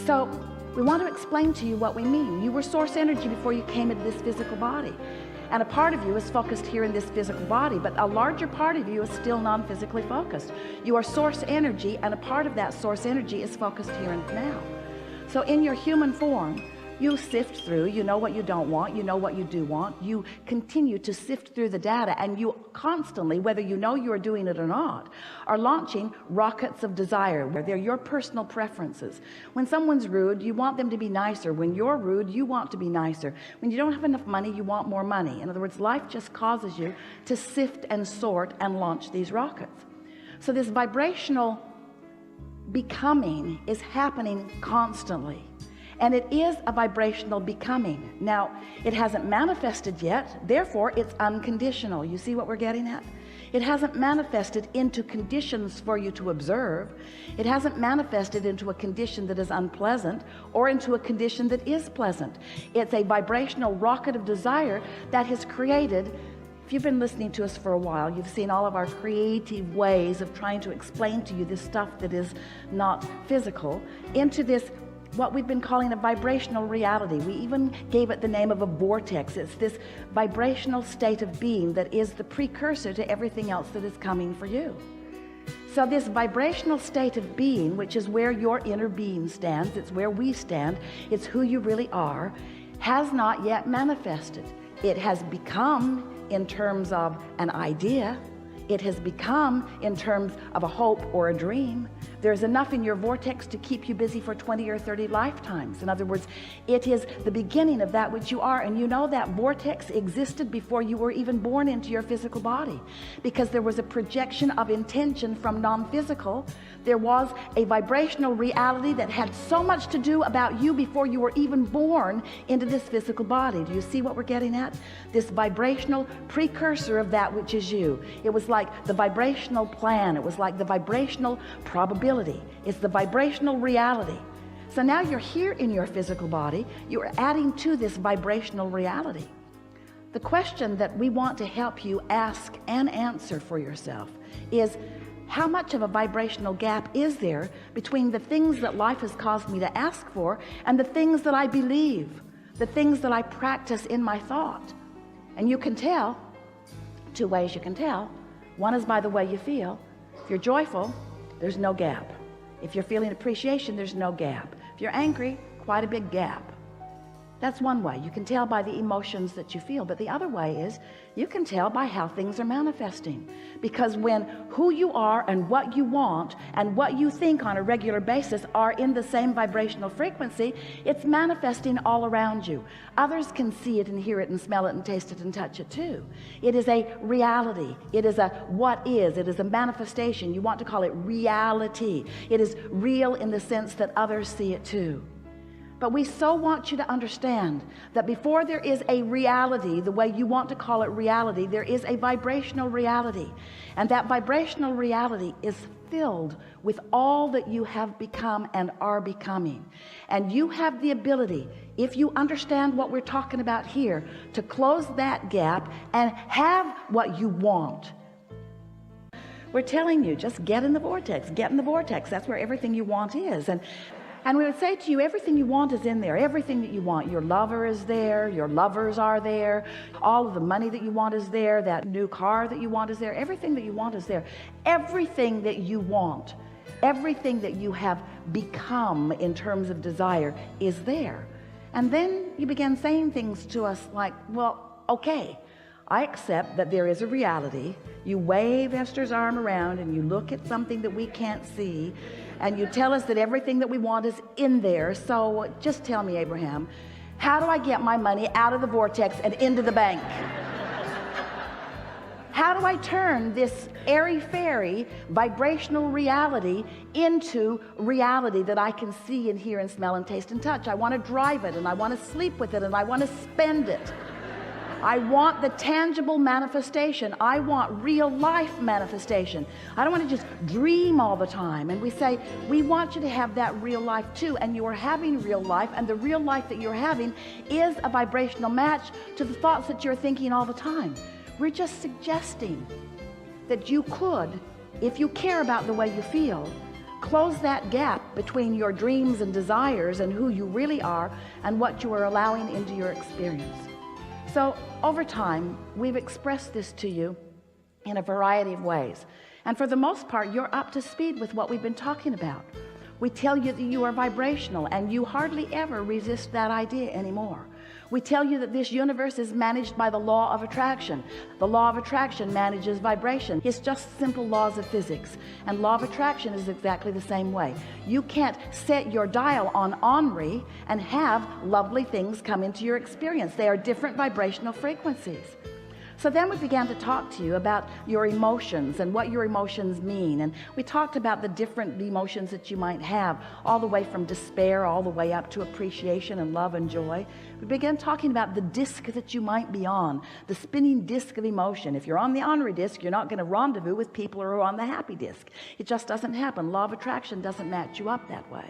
So we want to explain to you what we mean. You were source energy before you came into this physical body. And a part of you is focused here in this physical body, but a larger part of you is still non-physically focused. You are source energy, and a part of that source energy is focused here and now. So in your human form, you sift through, you know what you don't want, you know what you do want, you continue to sift through the data, and you constantly, whether you know you are doing it or not, are launching rockets of desire, where they're your personal preferences. When someone's rude, you want them to be nicer. When you're rude, you want to be nicer. When you don't have enough money, you want more money. In other words, life just causes you to sift and sort and launch these rockets. So this vibrational becoming is happening constantly. And it is a vibrational becoming. Now, it hasn't manifested yet, therefore it's unconditional. You see what we're getting at? It hasn't manifested into conditions for you to observe. It hasn't manifested into a condition that is unpleasant or into a condition that is pleasant. It's a vibrational rocket of desire that has created. If you've been listening to us for a while, you've seen all of our creative ways of trying to explain to you this stuff that is not physical into this what we've been calling a vibrational reality. We even gave it the name of a vortex. It's this vibrational state of being that is the precursor to everything else that is coming for you. So this vibrational state of being, which is where your inner being stands, it's where we stand, it's who you really are, has not yet manifested. It has become in terms of an idea. It has become in terms of a hope or a dream. There's enough in your vortex to keep you busy for 20 or 30 lifetimes. In other words, it is the beginning of that which you are. And you know that vortex existed before you were even born into your physical body, because there was a projection of intention from non-physical. There was a vibrational reality that had so much to do about you before you were even born into this physical body. Do you see what we're getting at? This vibrational precursor of that which is you. It was like the vibrational plan. It was like the vibrational probability. It's the vibrational reality. So now you're here in your physical body. You're adding to this vibrational reality. The question that we want to help you ask and answer for yourself is, how much of a vibrational gap is there between the things that life has caused me to ask for and the things that I believe, the things that I practice in my thought? And you can tell, two ways you can tell. One is by the way you feel. If you're joyful, there's no gap. If you're feeling appreciation, there's no gap. If you're angry, quite a big gap. That's one way. You can tell by the emotions that you feel. But the other way is you can tell by how things are manifesting. Because when who you are and what you want and what you think on a regular basis are in the same vibrational frequency, it's manifesting all around you. Others can see it and hear it and smell it and taste it and touch it too. It is a reality. It is a what is. It is a manifestation. You want to call it reality. It is real in the sense that others see it too. But we so want you to understand that before there is a reality, the way you want to call it reality, there is a vibrational reality. And that vibrational reality is filled with all that you have become and are becoming. And you have the ability, if you understand what we're talking about here, to close that gap and have what you want. We're telling you, just get in the vortex, get in the vortex. That's where everything you want is. And we would say to you, everything you want is in there. Everything that you want. Your lover is there. Your lovers are there. All of the money that you want is there. That new car that you want is there. Everything that you want is there. Everything that you want, everything that you have become in terms of desire is there. And then you begin saying things to us like, well, okay, I accept that there is a reality. You wave Esther's arm around and you look at something that we can't see, and you tell us that everything that we want is in there. So just tell me, Abraham, how do I get my money out of the vortex and into the bank? How do I turn this airy-fairy vibrational reality into reality that I can see and hear and smell and taste and touch? I want to drive it, and I want to sleep with it, and I want to spend it. I want the tangible manifestation. I want real life manifestation. I don't want to just dream all the time. And we say, we want you to have that real life too. And you are having real life, and the real life that you're having is a vibrational match to the thoughts that you're thinking all the time. We're just suggesting that you could, if you care about the way you feel, close that gap between your dreams and desires and who you really are and what you are allowing into your experience. So over time, we've expressed this to you in a variety of ways. And for the most part, you're up to speed with what we've been talking about. We tell you that you are vibrational, and you hardly ever resist that idea anymore. We tell you that this universe is managed by the law of attraction. The law of attraction manages vibration. It's just simple laws of physics. And law of attraction is exactly the same way. You can't set your dial on Henri and have lovely things come into your experience. They are different vibrational frequencies. So then we began to talk to you about your emotions and what your emotions mean. And we talked about the different emotions that you might have, all the way from despair, all the way up to appreciation and love and joy. We began talking about the disc that you might be on, the spinning disc of emotion. If you're on the Henri disc, you're not going to rendezvous with people who are on the happy disc. It just doesn't happen. Law of attraction doesn't match you up that way.